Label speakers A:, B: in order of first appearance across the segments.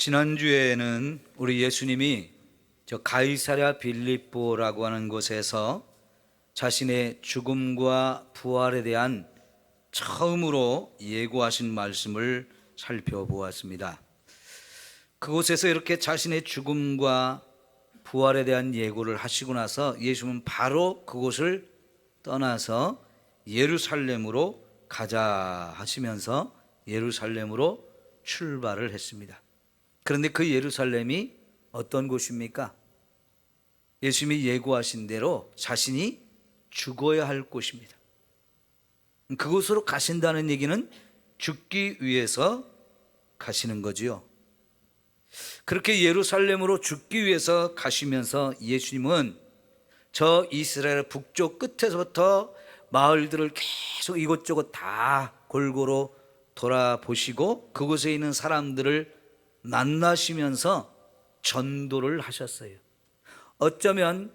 A: 지난주에는 우리 예수님이 저 가이사랴 빌립보라고 하는 곳에서 자신의 죽음과 부활에 대한 처음으로 예고하신 말씀을 살펴보았습니다. 그곳에서 이렇게 자신의 죽음과 부활에 대한 예고를 하시고 나서 예수님은 바로 그곳을 떠나서 예루살렘으로 가자 하시면서 예루살렘으로 출발을 했습니다. 그런데 그 예루살렘이 어떤 곳입니까? 예수님이 예고하신 대로 자신이 죽어야 할 곳입니다. 그곳으로 가신다는 얘기는 죽기 위해서 가시는 거지요. 그렇게 예루살렘으로 죽기 위해서 가시면서 예수님은 저 이스라엘 북쪽 끝에서부터 마을들을 계속 이곳저곳 다 골고루 돌아보시고 그곳에 있는 사람들을 만나시면서 전도를 하셨어요. 어쩌면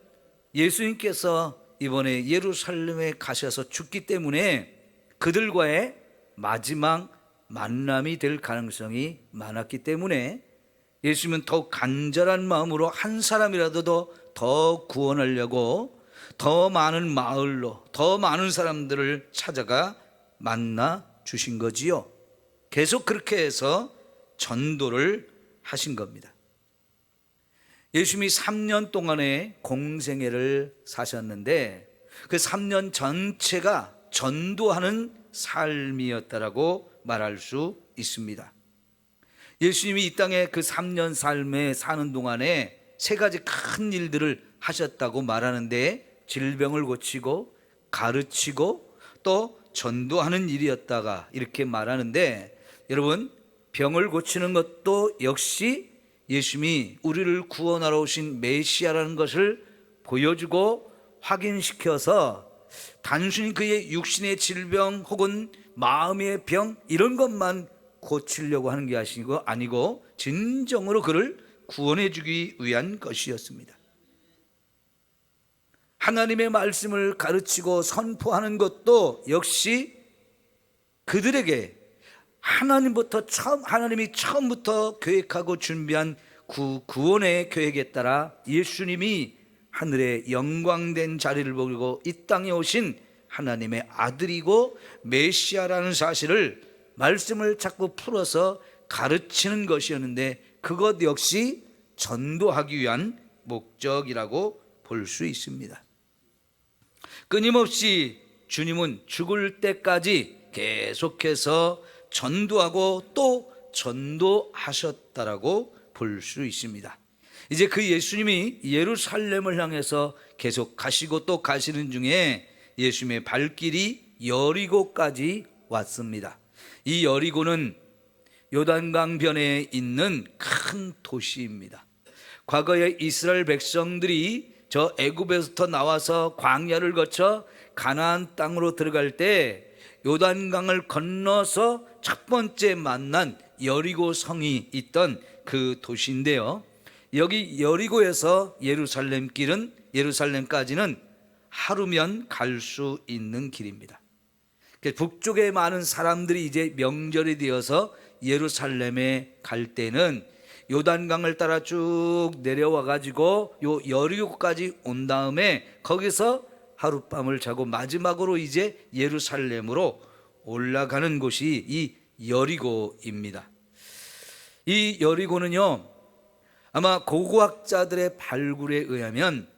A: 예수님께서 이번에 예루살렘에 가셔서 죽기 때문에 그들과의 마지막 만남이 될 가능성이 많았기 때문에 예수님은 더욱 간절한 마음으로 한 사람이라도 더 구원하려고 더 많은 마을로 더 많은 사람들을 찾아가 만나 주신 거지요. 계속 그렇게 해서 전도를 하신 겁니다. 예수님이 3년 동안의 공생애를 사셨는데 그 3년 전체가 전도하는 삶이었다라고 말할 수 있습니다. 예수님이 이 땅에 그 3년 삶에 사는 동안에 세 가지 큰 일들을 하셨다고 말하는데 질병을 고치고 가르치고 또 전도하는 일이었다가 이렇게 말하는데, 여러분, 병을 고치는 것도 역시 예수님이 우리를 구원하러 오신 메시아라는 것을 보여주고 확인시켜서 단순히 그의 육신의 질병 혹은 마음의 병 이런 것만 고치려고 하는 게 아니고 진정으로 그를 구원해 주기 위한 것이었습니다. 하나님의 말씀을 가르치고 선포하는 것도 역시 그들에게 하나님이 처음부터 계획하고 준비한 구원의 계획에 따라 예수님이 하늘의 영광된 자리를 보고 이 땅에 오신 하나님의 아들이고 메시아라는 사실을 말씀을 자꾸 풀어서 가르치는 것이었는데 그것 역시 전도하기 위한 목적이라고 볼 수 있습니다. 끊임없이 주님은 죽을 때까지 계속해서 전도하고 또 전도하셨다라고 볼 수 있습니다. 이제 그 예수님이 예루살렘을 향해서 계속 가시고 또 가시는 중에 예수님의 발길이 여리고까지 왔습니다. 이 여리고는 요단강변에 있는 큰 도시입니다. 과거에 이스라엘 백성들이 저 애굽에서부터 나와서 광야를 거쳐 가나안 땅으로 들어갈 때 요단강을 건너서 첫 번째 만난 여리고 성이 있던 그 도시인데요, 여기 여리고에서 예루살렘까지는 하루면 갈 수 있는 길입니다. 북쪽에 많은 사람들이 이제 명절이 되어서 예루살렘에 갈 때는 요단강을 따라 쭉 내려와 가지고 요 여리고까지 온 다음에 거기서 하룻밤을 자고 마지막으로 이제 예루살렘으로 올라가는 곳이 이 여리고입니다. 이 여리고는요, 아마 고고학자들의 발굴에 의하면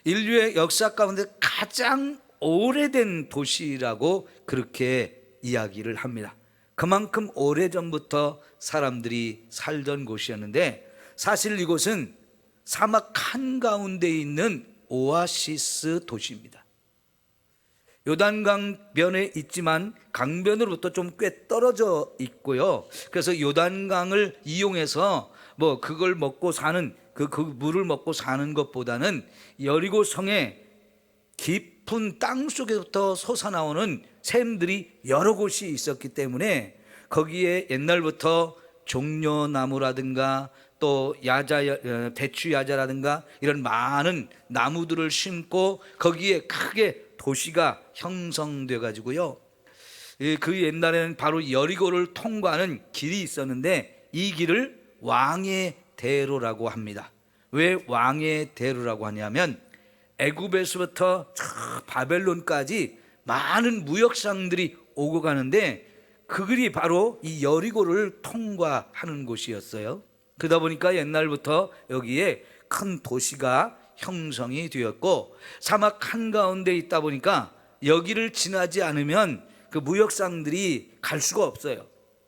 A: 인류의 역사 가운데 가장 오래된 도시라고 그렇게 이야기를 합니다. 그만큼 오래전부터 사람들이 살던 곳이었는데 사실 이곳은 사막 한가운데 있는 오아시스 도시입니다. 요단강변에 있지만 강변으로부터 좀 꽤 떨어져 있고요. 그래서 요단강을 이용해서 그걸 먹고 사는 그 물을 먹고 사는 것보다는 여리고 성의 깊은 땅 속에부터 솟아나오는 샘들이 여러 곳이 있었기 때문에 거기에 옛날부터 종려나무라든가 또 대추 야자라든가 이런 많은 나무들을 심고 거기에 크게 도시가 형성돼 가지고요, 그 옛날에는 바로 여리고를 통과하는 길이 있었는데 이 길을 왕의 대로라고 합니다. 왜 왕의 대로라고 하냐면 애굽에서부터 저 바벨론까지 많은 무역상들이 오고 가는데 그들이 바로 이 여리고를 통과하는 곳이었어요. 그러다 보니까 옛날부터 여기에 큰 도시가 형성이 되었고 사막 한가운데 있다 보니까 여기를 지나지 않으면 그 무역상들이 갈 수가 없어요.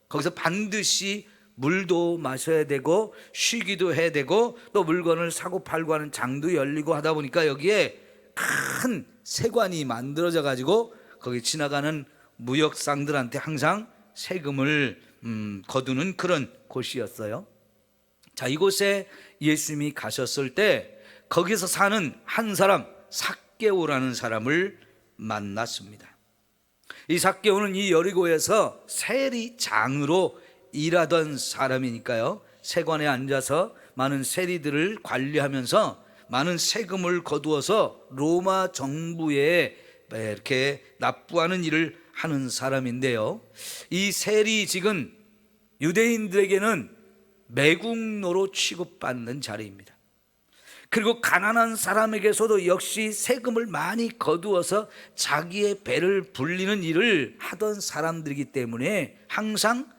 A: 거기서 반드시 물도 마셔야 되고 쉬기도 해야 되고 또 물건을 사고 팔고 하는 장도 열리고 하다 보니까 여기에 큰 세관이 만들어져 가지고 거기 지나가는 무역상들한테 항상 세금을 거두는 그런 곳이었어요. 자, 이곳에 예수님이 가셨을 때 거기서 사는 한 사람, 삭개오라는 사람을 만났습니다. 이 삭개오는 이 여리고에서 세리장으로 일하던 사람이니까요, 세관에 앉아서 많은 세리들을 관리하면서 많은 세금을 거두어서 로마 정부에 이렇게 납부하는 일을 하는 사람인데요, 이 세리직은 유대인들에게는 매국노로 취급받는 자리입니다. 그리고 가난한 사람에게서도 역시 세금을 많이 거두어서 자기의 배를 불리는 일을 하던 사람들이기 때문에 항상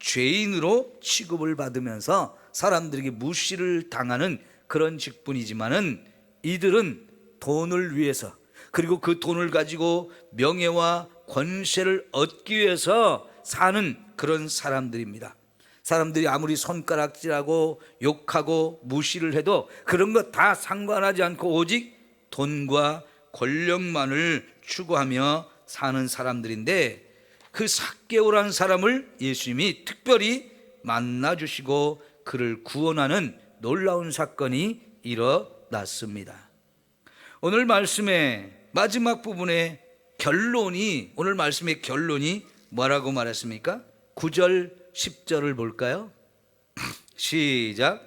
A: 죄인으로 취급을 받으면서 사람들에게 무시를 당하는 그런 직분이지만은 이들은 돈을 위해서, 그리고 그 돈을 가지고 명예와 권세를 얻기 위해서 사는 그런 사람들입니다. 사람들이 아무리 손가락질하고 욕하고 무시를 해도 그런 것 다 상관하지 않고 오직 돈과 권력만을 추구하며 사는 사람들인데, 그 삭개오라는 사람을 예수님이 특별히 만나주시고 그를 구원하는 놀라운 사건이 일어났습니다. 오늘 말씀의 마지막 부분의 결론이, 오늘 말씀의 결론이 뭐라고 말했습니까? 9절 10절을 볼까요? 시작.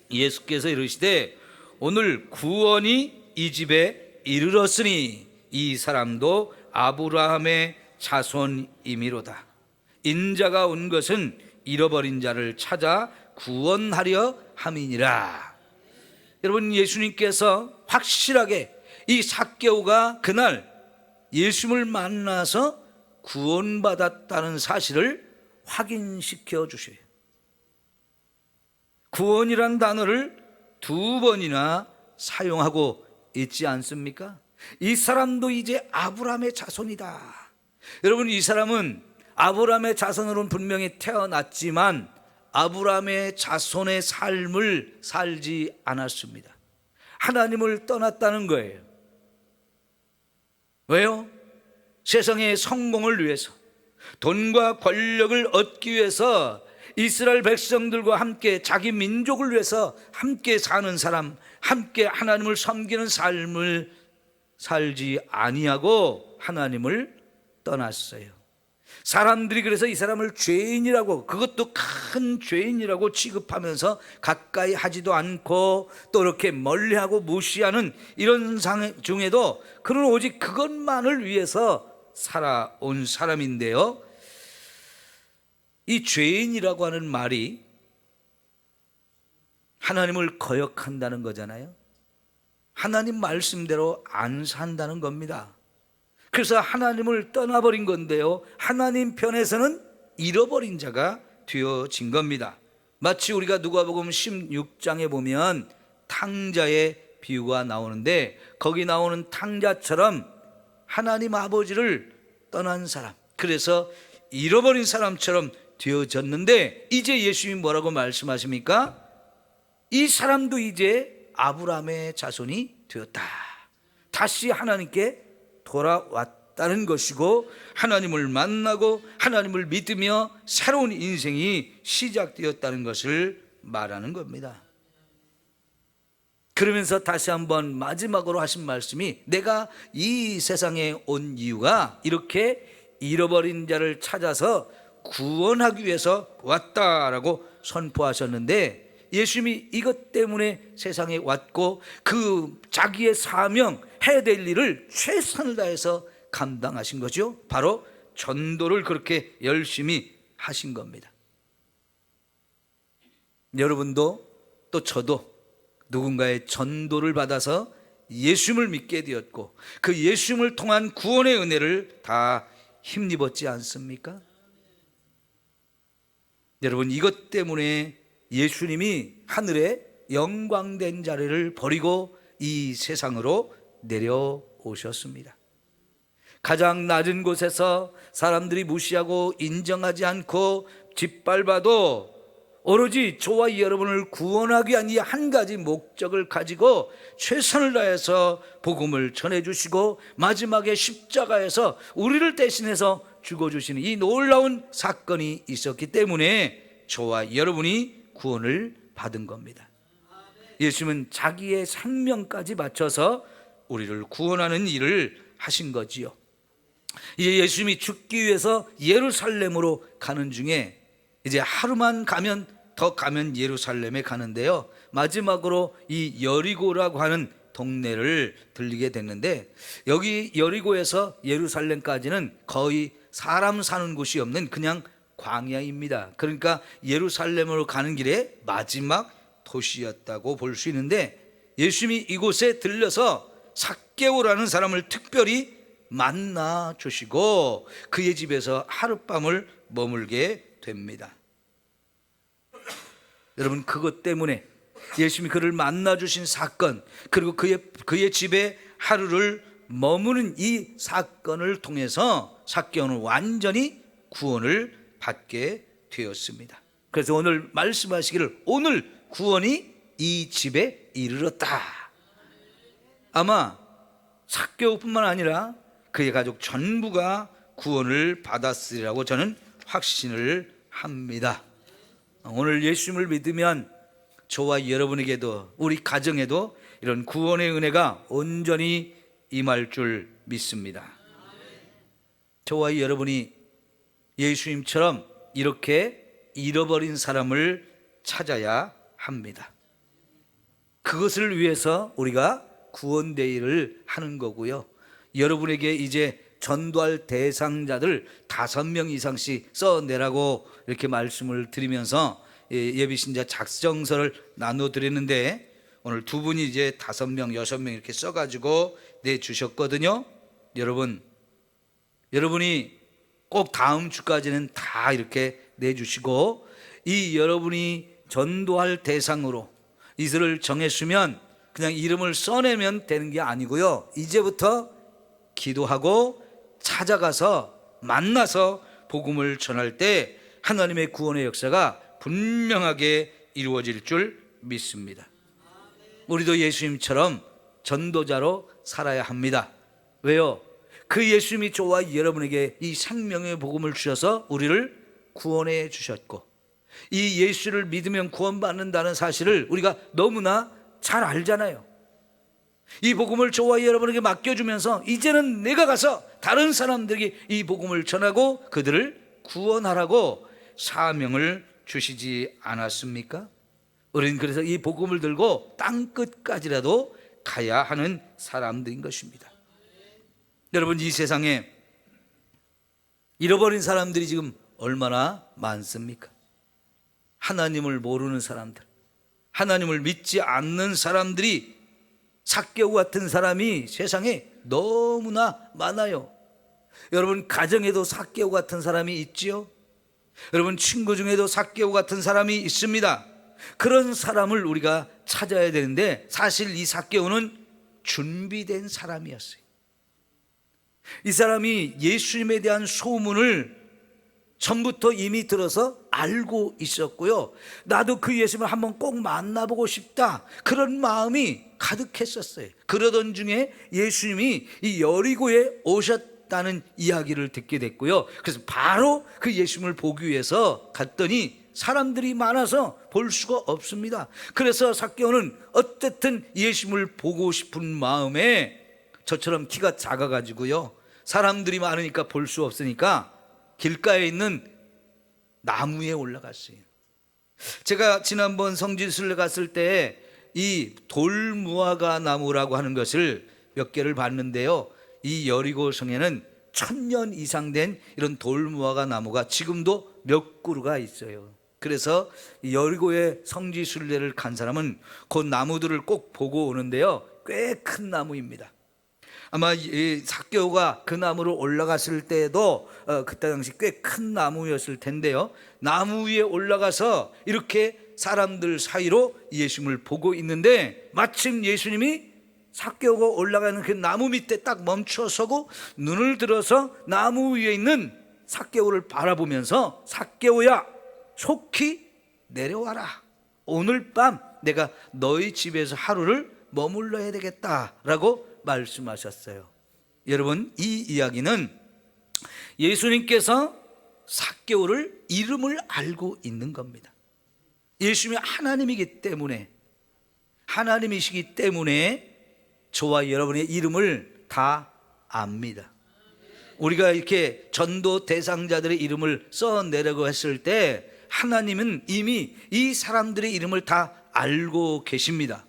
A: 예수께서 이르시되 오늘 구원이 이 집에 이르렀으니 이 사람도 아브라함의 자손이미로다. 인자가 온 것은 잃어버린 자를 찾아 구원하려 함이니라. 여러분, 예수님께서 확실하게 이 삭개오가 그날 예수님을 만나서 구원받았다는 사실을 확인시켜 주셔요. 구원이란 단어를 2번이나 사용하고 있지 않습니까? 이 사람도 이제 아브라함의 자손이다. 여러분, 이 사람은 아브라함의 자손으로는 분명히 태어났지만 아브라함의 자손의 삶을 살지 않았습니다. 하나님을 떠났다는 거예요. 왜요? 세상의 성공을 위해서, 돈과 권력을 얻기 위해서 이스라엘 백성들과 함께 자기 민족을 위해서 함께 사는 사람, 함께 하나님을 섬기는 삶을 살지 아니하고 하나님을 떠났어요. 사람들이 그래서 이 사람을 죄인이라고, 그것도 큰 죄인이라고 취급하면서 가까이 하지도 않고 또 이렇게 멀리하고 무시하는 이런 상황 중에도 그는 오직 그것만을 위해서 살아온 사람인데요, 이 죄인이라고 하는 말이 하나님을 거역한다는 거잖아요. 하나님 말씀대로 안 산다는 겁니다. 그래서 하나님을 떠나버린 건데요, 하나님 편에서는 잃어버린 자가 되어진 겁니다. 마치 우리가 누가복음 16장에 보면 탕자의 비유가 나오는데, 거기 나오는 탕자처럼 하나님 아버지를 떠난 사람, 그래서 잃어버린 사람처럼 되어졌는데, 이제 예수님이 뭐라고 말씀하십니까? 이 사람도 이제 아브라함의 자손이 되었다. 다시 하나님께 돌아왔다는 것이고, 하나님을 만나고 하나님을 믿으며 새로운 인생이 시작되었다는 것을 말하는 겁니다. 그러면서 다시 한번 마지막으로 하신 말씀이, 내가 이 세상에 온 이유가 이렇게 잃어버린 자를 찾아서 구원하기 위해서 왔다라고 선포하셨는데, 예수님이 이것 때문에 세상에 왔고 그 자기의 사명, 해야 될 일을 최선을 다해서 감당하신 거죠. 바로 전도를 그렇게 열심히 하신 겁니다. 여러분도 또 저도 누군가의 전도를 받아서 예수님을 믿게 되었고 그 예수님을 통한 구원의 은혜를 다 힘입었지 않습니까? 여러분, 이것 때문에 예수님이 하늘에 영광된 자리를 버리고 이 세상으로 내려오셨습니다. 가장 낮은 곳에서 사람들이 무시하고 인정하지 않고 짓밟아도 오로지 저와 여러분을 구원하기 위한 이 한 가지 목적을 가지고 최선을 다해서 복음을 전해주시고 마지막에 십자가에서 우리를 대신해서 죽어주시는 이 놀라운 사건이 있었기 때문에 저와 여러분이 구원을 받은 겁니다. 예수님은 자기의 생명까지 바쳐서 우리를 구원하는 일을 하신 거지요. 이제 예수님이 죽기 위해서 예루살렘으로 가는 중에 이제 하루만 가면 더 가면 예루살렘에 가는데요, 마지막으로 이 여리고라고 하는 동네를 들리게 됐는데, 여기 여리고에서 예루살렘까지는 거의 사람 사는 곳이 없는 그냥 광야입니다. 그러니까 예루살렘으로 가는 길에 마지막 도시였다고 볼 수 있는데, 예수님이 이곳에 들려서 삭개오라는 사람을 특별히 만나 주시고 그의 집에서 하룻밤을 머물게 됩니다. 여러분, 그것 때문에 예수님이 그를 만나 주신 사건, 그리고 그의 집에 하루를 머무는 이 사건을 통해서 삭개오는 완전히 구원을 받게 되었습니다. 그래서 오늘 말씀하시기를 오늘 구원이 이 집에 이르렀다. 아마 삭개오뿐만 아니라 그의 가족 전부가 구원을 받았으리라고 저는 확신을 합니다. 오늘 예수님을 믿으면 저와 여러분에게도 우리 가정에도 이런 구원의 은혜가 온전히 임할 줄 믿습니다. 저와 여러분이 예수님처럼 이렇게 잃어버린 사람을 찾아야 합니다. 그것을 위해서 우리가 구원대회를 하는 거고요, 여러분에게 이제 전도할 대상자들 5명 이상씩 써내라고 이렇게 말씀을 드리면서 예비신자 작성서를 나눠드렸는데, 오늘 두 분이 이제 5명, 6명 이렇게 써가지고 내주셨거든요. 여러분이 꼭 다음 주까지는 다 이렇게 내주시고, 이 여러분이 전도할 대상으로 이들을 정했으면 그냥 이름을 써내면 되는 게 아니고요, 이제부터 기도하고 찾아가서 만나서 복음을 전할 때 하나님의 구원의 역사가 분명하게 이루어질 줄 믿습니다. 우리도 예수님처럼 전도자로 살아야 합니다. 왜요? 그 예수님이 저와 여러분에게 이 생명의 복음을 주셔서 우리를 구원해 주셨고, 이 예수를 믿으면 구원받는다는 사실을 우리가 너무나 잘 알잖아요. 이 복음을 저와 여러분에게 맡겨주면서 이제는 내가 가서 다른 사람들에게 이 복음을 전하고 그들을 구원하라고 사명을 주시지 않았습니까? 우리는 그래서 이 복음을 들고 땅끝까지라도 가야 하는 사람들인 것입니다. 여러분, 이 세상에 잃어버린 사람들이 지금 얼마나 많습니까? 하나님을 모르는 사람들, 하나님을 믿지 않는 사람들이, 삭개오 같은 사람이 세상에 너무나 많아요. 여러분, 가정에도 삭개오 같은 사람이 있지요. 여러분, 친구 중에도 삭개오 같은 사람이 있습니다. 그런 사람을 우리가 찾아야 되는데, 사실 이 삭개오는 준비된 사람이었어요. 이 사람이 예수님에 대한 소문을 전부터 이미 들어서 알고 있었고요, 나도 그 예수님을 한번 꼭 만나보고 싶다, 그런 마음이 가득했었어요. 그러던 중에 예수님이 이 여리고에 오셨다는 이야기를 듣게 됐고요, 그래서 바로 그 예수님을 보기 위해서 갔더니 사람들이 많아서 볼 수가 없습니다. 그래서 삭개오는 어쨌든 예수님을 보고 싶은 마음에, 저처럼 키가 작아가지고요, 사람들이 많으니까 볼 수 없으니까 길가에 있는 나무에 올라갔어요. 제가 지난번 성지순례 갔을 때 이 돌무화과 나무라고 하는 것을 몇 개를 봤는데요, 이 여리고 성에는 1000년 이상 된 이런 돌무화과 나무가 지금도 몇 그루가 있어요. 그래서 여리고의 성지 순례를 간 사람은 그 나무들을 꼭 보고 오는데요, 꽤 큰 나무입니다. 아마 이 삭개오가 그 나무로 올라갔을 때도 그때 당시 꽤 큰 나무였을 텐데요, 나무 위에 올라가서 이렇게 사람들 사이로 예수님을 보고 있는데, 마침 예수님이 삭개오가 올라가는 그 나무 밑에 딱 멈춰서고 눈을 들어서 나무 위에 있는 삭개오를 바라보면서, 삭개오야, 속히 내려와라. 오늘 밤 내가 너희 집에서 하루를 머물러야 되겠다라고 말씀하셨어요. 여러분, 이 이야기는 예수님께서 삭개오를 이름을 알고 있는 겁니다. 예수님이 하나님이기 때문에, 하나님이시기 때문에 저와 여러분의 이름을 다 압니다. 우리가 이렇게 전도 대상자들의 이름을 써내려고 했을 때 하나님은 이미 이 사람들의 이름을 다 알고 계십니다.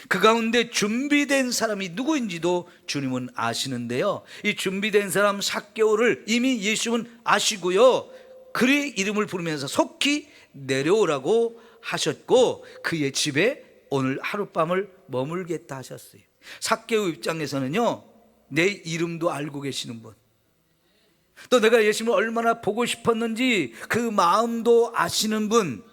A: 그 가운데 준비된 사람이 누구인지도 주님은 아시는데요, 이 준비된 사람 삭개오를 이미 예수님은 아시고요, 그의 이름을 부르면서 속히 내려오라고 하셨고, 그의 집에 오늘 하룻밤을 머물겠다 하셨어요. 삭개오 입장에서는요, 내 이름도 알고 계시는 분, 또 내가 예수님을 얼마나 보고 싶었는지 그 마음도 아시는 분,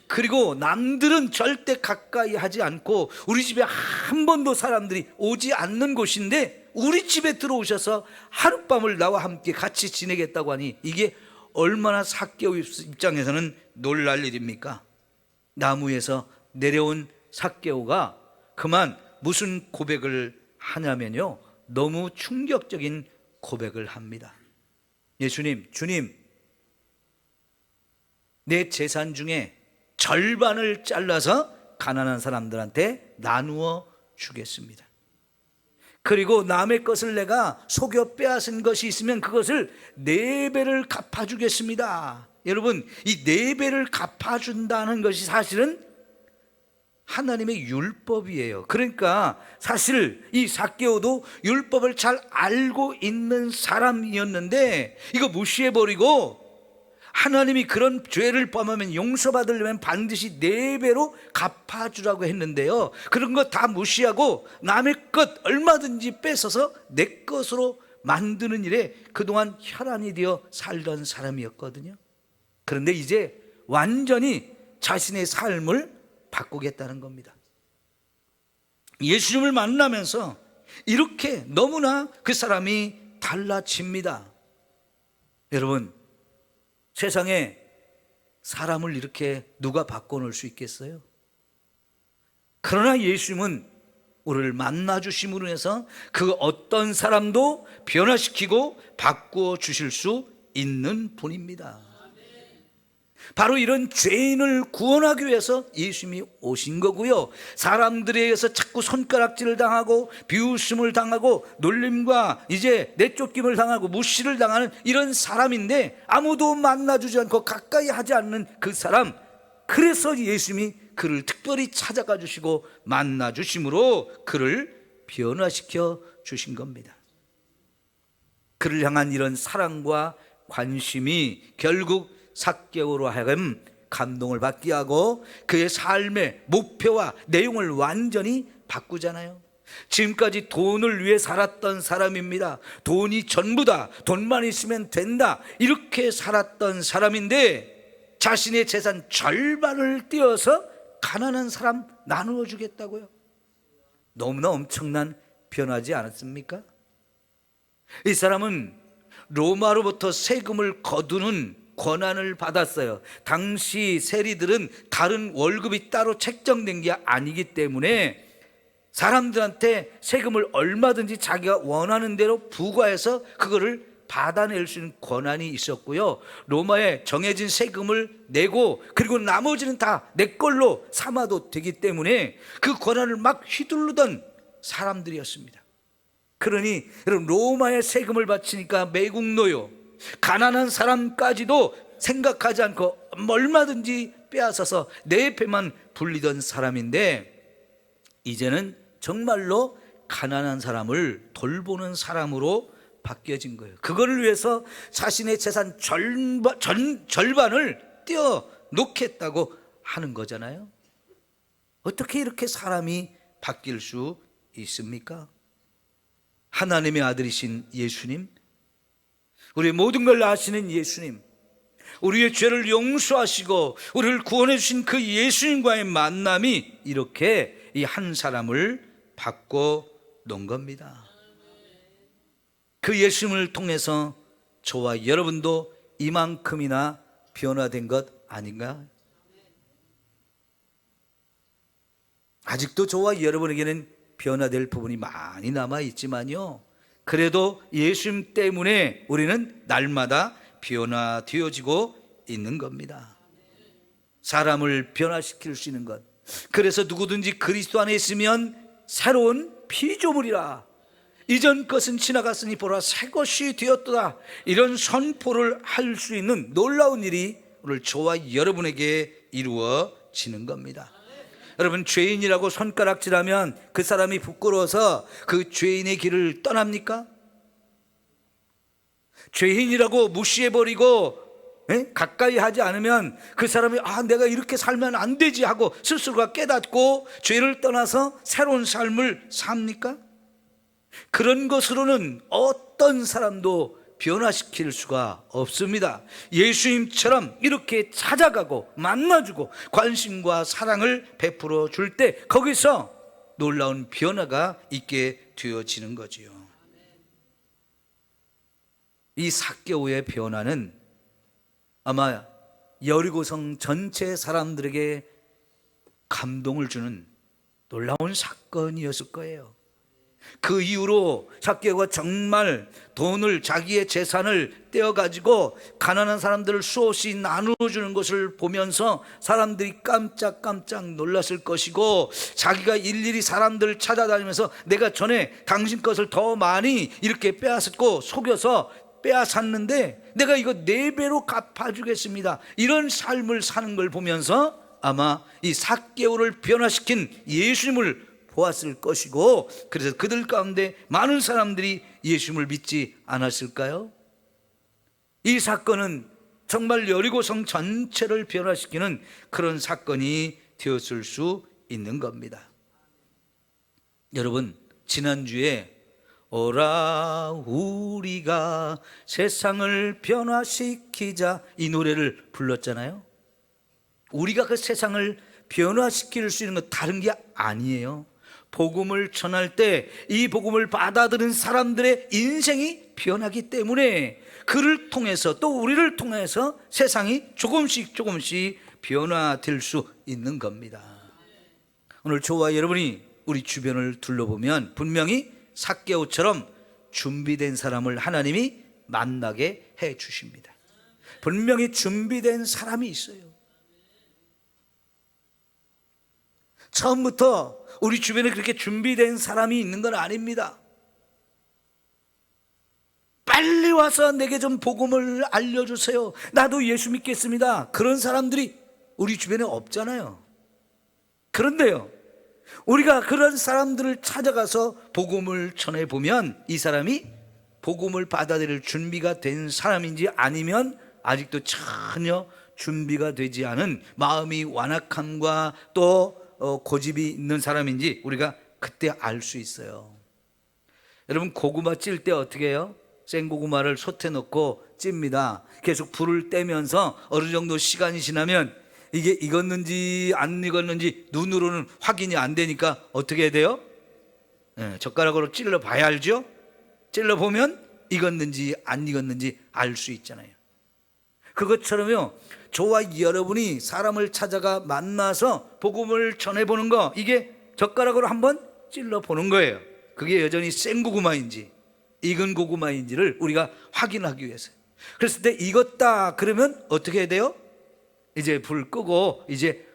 A: 그리고 남들은 절대 가까이 하지 않고 우리 집에 한 번도 사람들이 오지 않는 곳인데 우리 집에 들어오셔서 하룻밤을 나와 함께 같이 지내겠다고 하니, 이게 얼마나 삭개오 입장에서는 놀랄 일입니까? 나무에서 내려온 삭개오가 그만 무슨 고백을 하냐면요, 너무 충격적인 고백을 합니다. 예수님, 주님, 내 재산 중에 절반을 잘라서 가난한 사람들한테 나누어 주겠습니다. 그리고 남의 것을 내가 속여 빼앗은 것이 있으면 그것을 4배를 갚아주겠습니다. 여러분, 이 4배를 갚아준다는 것이 사실은 하나님의 율법이에요. 그러니까 사실 이 삭개오도 율법을 잘 알고 있는 사람이었는데 이거 무시해버리고, 하나님이 그런 죄를 범하면 용서받으려면 반드시 4배로 갚아주라고 했는데요, 그런 거 다 무시하고 남의 것 얼마든지 뺏어서 내 것으로 만드는 일에 그동안 혈안이 되어 살던 사람이었거든요. 그런데 이제 완전히 자신의 삶을 바꾸겠다는 겁니다. 예수님을 만나면서 이렇게 너무나 그 사람이 달라집니다. 여러분, 세상에 사람을 이렇게 누가 바꿔놓을 수 있겠어요? 그러나 예수님은 우리를 만나주심으로 해서 그 어떤 사람도 변화시키고 바꾸어 주실 수 있는 분입니다. 바로 이런 죄인을 구원하기 위해서 예수님이 오신 거고요, 사람들에 의해서 자꾸 손가락질을 당하고 비웃음을 당하고 놀림과 이제 내쫓김을 당하고 무시를 당하는 이런 사람인데 아무도 만나주지 않고 가까이 하지 않는 그 사람, 그래서 예수님이 그를 특별히 찾아가 주시고 만나 주심으로 그를 변화시켜 주신 겁니다. 그를 향한 이런 사랑과 관심이 결국 삭개오로 하여금 감동을 받게 하고 그의 삶의 목표와 내용을 완전히 바꾸잖아요. 지금까지 돈을 위해 살았던 사람입니다. 돈이 전부다, 돈만 있으면 된다, 이렇게 살았던 사람인데 자신의 재산 절반을 떼어서 가난한 사람 나누어 주겠다고요. 너무나 엄청난 변화지 않았습니까? 이 사람은 로마로부터 세금을 거두는 권한을 받았어요. 당시 세리들은 다른 월급이 따로 책정된 게 아니기 때문에 사람들한테 세금을 얼마든지 자기가 원하는 대로 부과해서 그거를 받아낼 수 있는 권한이 있었고요, 로마에 정해진 세금을 내고 그리고 나머지는 다 내 걸로 삼아도 되기 때문에 그 권한을 막 휘두르던 사람들이었습니다. 그러니 여러분, 로마에 세금을 바치니까 매국노요, 가난한 사람까지도 생각하지 않고 얼마든지 빼앗아서 내 배만 불리던 사람인데 이제는 정말로 가난한 사람을 돌보는 사람으로 바뀌어진 거예요. 그거를 위해서 자신의 재산 절반을 떼어 놓겠다고 하는 거잖아요. 어떻게 이렇게 사람이 바뀔 수 있습니까? 하나님의 아들이신 예수님, 우리의 모든 걸 아시는 예수님, 우리의 죄를 용서하시고 우리를 구원해 주신 그 예수님과의 만남이 이렇게 이 한 사람을 바꿔 놓은 겁니다. 그 예수님을 통해서 저와 여러분도 이만큼이나 변화된 것 아닌가? 아직도 저와 여러분에게는 변화될 부분이 많이 남아 있지만요, 그래도 예수님 때문에 우리는 날마다 변화되어지고 있는 겁니다. 사람을 변화시킬 수 있는 것, 그래서 누구든지 그리스도 안에 있으면 새로운 피조물이라, 이전 것은 지나갔으니 보라 새 것이 되었도다, 이런 선포를 할 수 있는 놀라운 일이 오늘 저와 여러분에게 이루어지는 겁니다. 여러분, 죄인이라고 손가락질하면 그 사람이 부끄러워서 그 죄인의 길을 떠납니까? 죄인이라고 무시해버리고 가까이 하지 않으면 그 사람이 내가 이렇게 살면 안 되지 하고 스스로가 깨닫고 죄를 떠나서 새로운 삶을 삽니까? 그런 것으로는 어떤 사람도 변화시킬 수가 없습니다. 예수님처럼 이렇게 찾아가고 만나주고 관심과 사랑을 베풀어 줄 때 거기서 놀라운 변화가 있게 되어지는 거지요. 이 삭개오의 변화는 아마 여리고성 전체 사람들에게 감동을 주는 놀라운 사건이었을 거예요. 그 이후로 삭개오가 정말 돈을, 자기의 재산을 떼어가지고 가난한 사람들을 수없이 나누어주는 것을 보면서 사람들이 깜짝깜짝 놀랐을 것이고, 자기가 일일이 사람들을 찾아다니면서 내가 전에 당신 것을 더 많이 이렇게 빼앗았고 속여서 빼앗았는데 내가 이거 4배로 갚아주겠습니다, 이런 삶을 사는 걸 보면서 아마 이 삭개오를 변화시킨 예수님을 보았을 것이고, 그래서 그들 가운데 많은 사람들이 예수님을 믿지 않았을까요? 이 사건은 정말 여리고성 전체를 변화시키는 그런 사건이 되었을 수 있는 겁니다. 여러분, 지난주에 오라 우리가 세상을 변화시키자, 이 노래를 불렀잖아요. 우리가 그 세상을 변화시킬 수 있는 건 다른 게 아니에요. 복음을 전할 때 이 복음을 받아들인 사람들의 인생이 변하기 때문에 그를 통해서 또 우리를 통해서 세상이 조금씩 변화될 수 있는 겁니다. 오늘 저와 여러분이 우리 주변을 둘러보면 분명히 삭개오처럼 준비된 사람을 하나님이 만나게 해 주십니다. 분명히 준비된 사람이 있어요. 처음부터 우리 주변에 그렇게 준비된 사람이 있는 건 아닙니다. 빨리 와서 내게 좀 복음을 알려주세요, 나도 예수 믿겠습니다, 그런 사람들이 우리 주변에 없잖아요. 그런데요, 우리가 그런 사람들을 찾아가서 복음을 전해보면 이 사람이 복음을 받아들일 준비가 된 사람인지 아니면 아직도 전혀 준비가 되지 않은 마음이 완악함과 또 고집이 있는 사람인지 우리가 그때 알 수 있어요. 여러분, 고구마 찔 때 어떻게 해요? 생고구마를 솥에 넣고 찝니다. 계속 불을 떼면서 어느 정도 시간이 지나면 이게 익었는지 안 익었는지 눈으로는 확인이 안 되니까 어떻게 해야 돼요? 젓가락으로 찔러 봐야 알죠? 찔러 보면 익었는지 안 익었는지 알 수 있잖아요. 그것처럼요, 저와 여러분이 사람을 찾아가 만나서 복음을 전해보는 거, 이게 젓가락으로 한번 찔러 보는 거예요. 그게 여전히 생고구마인지 익은 고구마인지를 우리가 확인하기 위해서. 그랬을 때 익었다 그러면 어떻게 해야 돼요? 이제 불 끄고 이제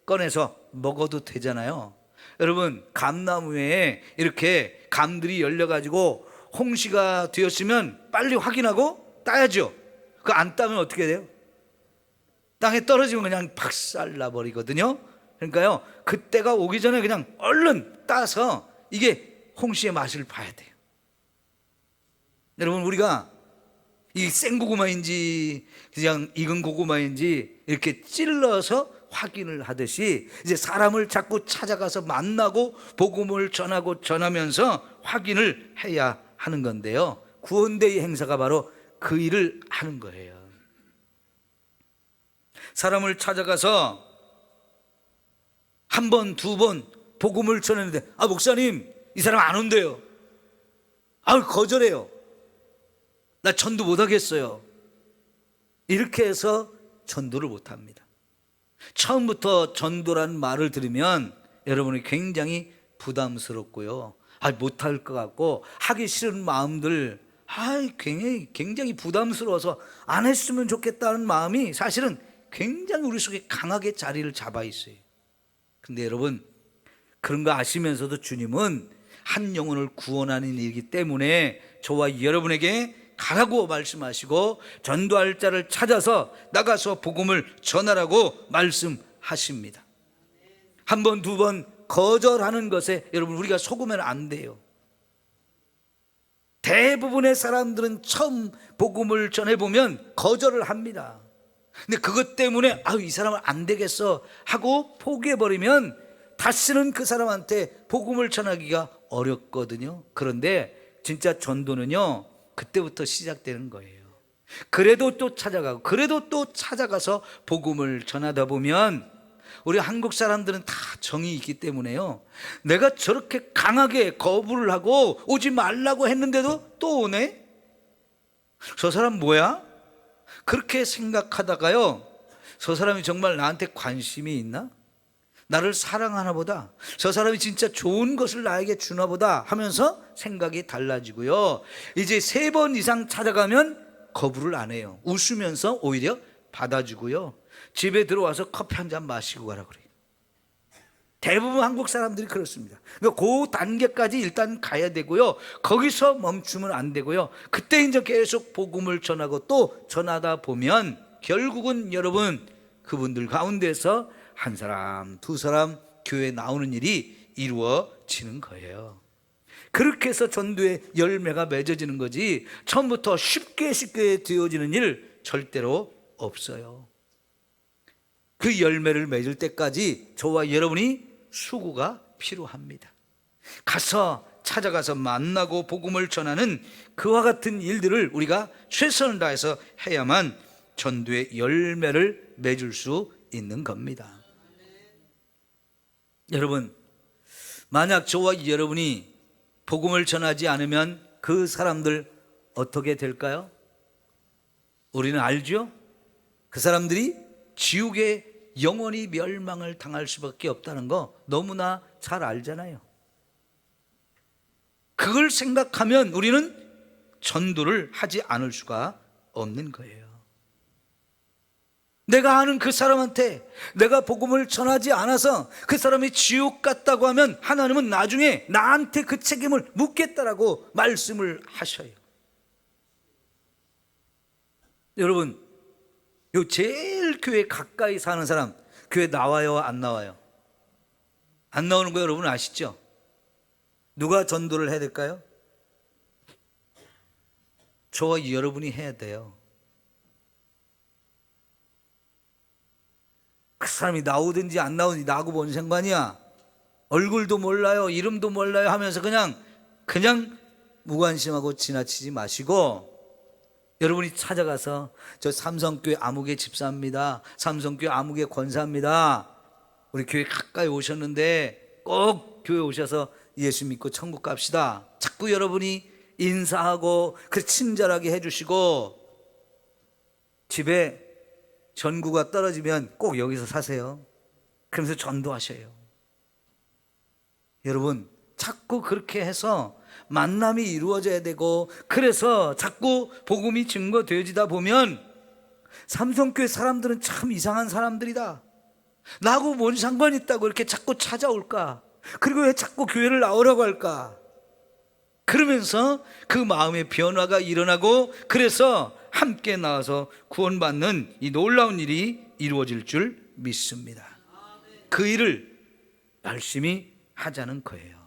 A: 꺼내서 먹어도 되잖아요. 여러분, 감나무에 이렇게 감들이 열려가지고 홍시가 되었으면 빨리 확인하고 따야죠. 그거 안 따면 어떻게 돼요? 땅에 떨어지면 그냥 박살 나버리거든요. 그러니까요, 그때가 오기 전에 그냥 얼른 따서 이게 홍시의 맛을 봐야 돼요. 여러분, 우리가 이 생고구마인지 그냥 익은 고구마인지 이렇게 찔러서 확인을 하듯이 이제 사람을 자꾸 찾아가서 만나고 복음을 전하면서 확인을 해야 하는 건데요, 구원대의 행사가 바로 그 일을 하는 거예요. 사람을 찾아가서 한 번, 두 번 복음을 전했는데, 목사님 이 사람 안 온대요. 거절해요. 나 전도 못 하겠어요. 이렇게 해서 전도를 못 합니다. 처음부터 전도라는 말을 들으면 여러분이 굉장히 부담스럽고요, 못할 것 같고 하기 싫은 마음들, 굉장히 부담스러워서 안 했으면 좋겠다는 마음이 사실은 굉장히 우리 속에 강하게 자리를 잡아 있어요. 근데 여러분, 그런 거 아시면서도 주님은 한 영혼을 구원하는 일이기 때문에 저와 여러분에게 가라고 말씀하시고 전도할 자를 찾아서 나가서 복음을 전하라고 말씀하십니다. 한 번, 두 번 거절하는 것에 여러분 우리가 속으면 안 돼요. 대부분의 사람들은 처음 복음을 전해보면 거절을 합니다. 근데 그것 때문에 이 사람은 안 되겠어 하고 포기해버리면 다시는 그 사람한테 복음을 전하기가 어렵거든요. 그런데 진짜 전도는요, 그때부터 시작되는 거예요. 그래도 또 찾아가고 그래도 또 찾아가서 복음을 전하다 보면, 우리 한국 사람들은 다 정이 있기 때문에요, 내가 저렇게 강하게 거부를 하고 오지 말라고 했는데도 또 오네? 저 사람 뭐야? 그렇게 생각하다가요, 저 사람이 정말 나한테 관심이 있나? 나를 사랑하나 보다, 저 사람이 진짜 좋은 것을 나에게 주나 보다 하면서 생각이 달라지고요, 이제 3번 이상 찾아가면 거부를 안 해요. 웃으면서 오히려 받아주고요, 집에 들어와서 커피 한 잔 마시고 가라 그래요. 대부분 한국 사람들이 그렇습니다. 그러니까 그 단계까지 일단 가야 되고요, 거기서 멈추면 안 되고요, 그때 이제 계속 복음을 전하고 또 전하다 보면 결국은 여러분, 그분들 가운데서 한 사람, 두 사람 교회에 나오는 일이 이루어지는 거예요. 그렇게 해서 전도의 열매가 맺어지는 거지, 처음부터 쉽게 되어지는 일 절대로 없어요. 그 열매를 맺을 때까지 저와 여러분이 수고가 필요합니다. 찾아가서 만나고 복음을 전하는 그와 같은 일들을 우리가 최선을 다해서 해야만 전도의 열매를 맺을 수 있는 겁니다. 여러분, 만약 저와 여러분이 복음을 전하지 않으면 그 사람들 어떻게 될까요? 우리는 알죠? 그 사람들이 지옥에 영원히 멸망을 당할 수밖에 없다는 거 너무나 잘 알잖아요. 그걸 생각하면 우리는 전도를 하지 않을 수가 없는 거예요. 내가 아는 그 사람한테 내가 복음을 전하지 않아서 그 사람이 지옥 갔다고 하면 하나님은 나중에 나한테 그 책임을 묻겠다라고 말씀을 하셔요. 여러분, 요 제일 교회 가까이 사는 사람 교회 나와요, 안 나와요? 안 나오는 거 여러분 아시죠? 누가 전도를 해야 될까요? 저와 여러분이 해야 돼요. 그 사람이 나오든지 안 나오든지 나하고 뭔 상관이야? 얼굴도 몰라요, 이름도 몰라요 하면서 그냥 무관심하고 지나치지 마시고, 여러분이 찾아가서 저 삼성교회 아무개 집사입니다, 삼성교회 아무개 권사입니다, 우리 교회 가까이 오셨는데 꼭 교회 오셔서 예수 믿고 천국 갑시다. 자꾸 여러분이 인사하고 그 친절하게 해주시고, 집에 전구가 떨어지면 꼭 여기서 사세요. 그러면서 전도하셔요. 여러분, 자꾸 그렇게 해서 만남이 이루어져야 되고, 그래서 자꾸 복음이 증거되어지다 보면 삼성교회 사람들은 참 이상한 사람들이다, 나하고 뭔 상관이 있다고 이렇게 자꾸 찾아올까, 그리고 왜 자꾸 교회를 나오라고 할까, 그러면서 그 마음의 변화가 일어나고, 그래서 함께 나와서 구원받는 이 놀라운 일이 이루어질 줄 믿습니다. 그 일을 열심히 하자는 거예요.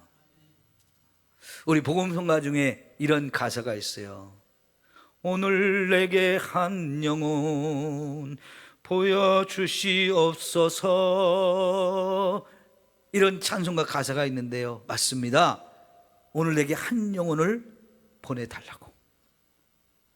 A: 우리 복음성가 중에 이런 가사가 있어요. 오늘 내게 한 영혼 보여주시옵소서. 이런 찬송가 가사가 있는데요, 맞습니다. 오늘 내게 한 영혼을 보내달라고,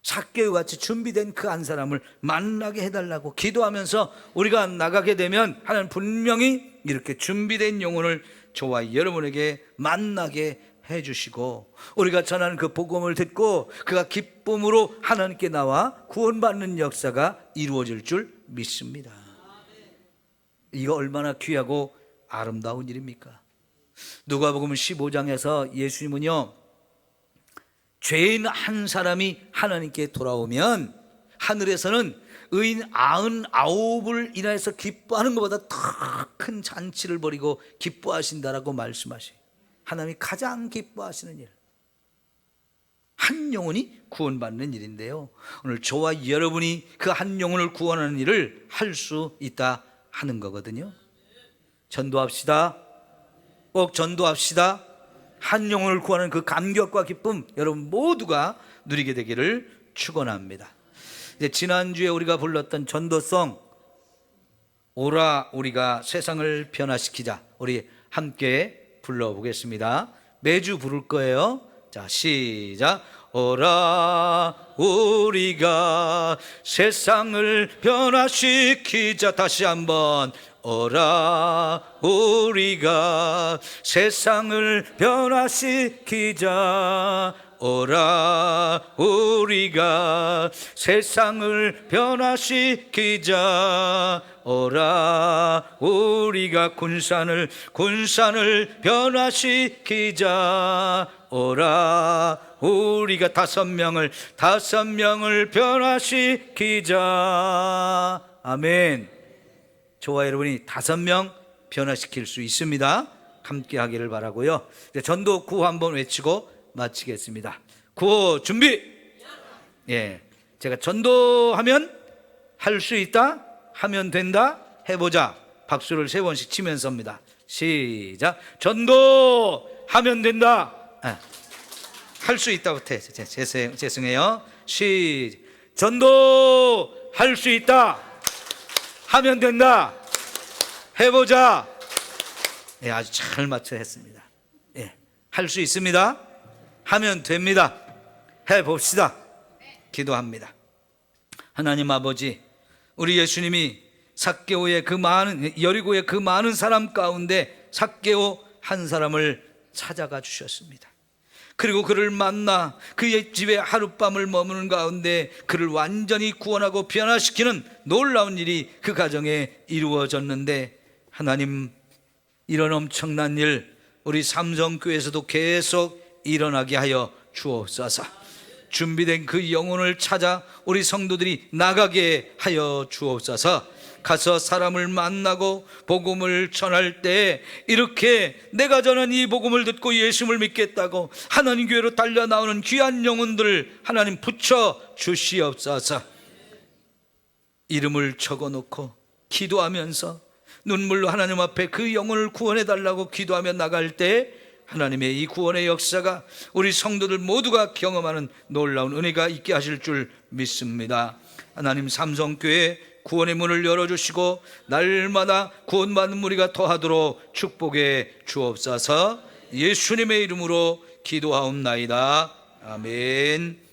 A: 삭개오 같이 준비된 그 한 사람을 만나게 해달라고 기도하면서 우리가 나가게 되면 하나님 분명히 이렇게 준비된 영혼을 저와 여러분에게 만나게 해주시고, 우리가 전하는 그 복음을 듣고 그가 기쁨으로 하나님께 나와 구원받는 역사가 이루어질 줄 믿습니다. 이거 얼마나 귀하고 아름다운 일입니까? 누가복음 15장에서 예수님은요, 죄인 한 사람이 하나님께 돌아오면 하늘에서는 의인 99을 인하여서 기뻐하는 것보다 더 큰 잔치를 벌이고 기뻐하신다라고 말씀하셔요. 하나님이 가장 기뻐하시는 일, 한 영혼이 구원받는 일인데요, 오늘 저와 여러분이 그 한 영혼을 구원하는 일을 할 수 있다 하는 거거든요. 전도합시다. 꼭 전도합시다. 한 영혼을 구하는 그 감격과 기쁨 여러분 모두가 누리게 되기를 축원합니다. 이제 지난주에 우리가 불렀던 전도송, 오라 우리가 세상을 변화시키자, 우리 함께 불러보겠습니다. 매주 부를 거예요. 자, 시작. 오라 우리가 세상을 변화시키자. 다시 한번. 오라 우리가 세상을 변화시키자. 오라 우리가 세상을 변화시키자. 오라 우리가 군산을 변화시키자. 오라 우리가 5명을 변화시키자. 아멘. 저와 여러분이 5명 변화시킬 수 있습니다. 함께 하기를 바라고요. 전도 구호 한번 외치고 마치겠습니다. 구호 준비. 예, 제가 전도하면 할 수 있다, 하면 된다, 해보자. 박수를 3번씩 치면서입니다. 시작. 전도하면 된다. 할 수 있다부터 죄송해요. 전도할 수 있다, 하면 된다, 해보자. 예, 아주 잘 맞춰 했습니다. 예, 할 수 있습니다. 하면 됩니다. 해봅시다. 기도합니다. 하나님 아버지, 우리 예수님이 삭개오의 그 많은, 여리고의 그 많은 사람 가운데 삭개오 한 사람을 찾아가 주셨습니다. 그리고 그를 만나 그의 집에 하룻밤을 머무는 가운데 그를 완전히 구원하고 변화시키는 놀라운 일이 그 가정에 이루어졌는데, 하나님, 이런 엄청난 일 우리 삼성교회에서도 계속 일어나게 하여 주옵소서. 준비된 그 영혼을 찾아 우리 성도들이 나가게 하여 주옵소서. 가서 사람을 만나고 복음을 전할 때 이렇게 내가 전한 이 복음을 듣고 예수를 믿겠다고 하나님 교회로 달려 나오는 귀한 영혼들을 하나님 붙여 주시옵소서. 이름을 적어놓고 기도하면서 눈물로 하나님 앞에 그 영혼을 구원해 달라고 기도하며 나갈 때 하나님의 이 구원의 역사가 우리 성도들 모두가 경험하는 놀라운 은혜가 있게 하실 줄 믿습니다. 하나님, 삼성교회 구원의 문을 열어주시고 날마다 구원받는 무리가 더하도록 축복해 주옵소서. 예수님의 이름으로 기도하옵나이다. 아멘.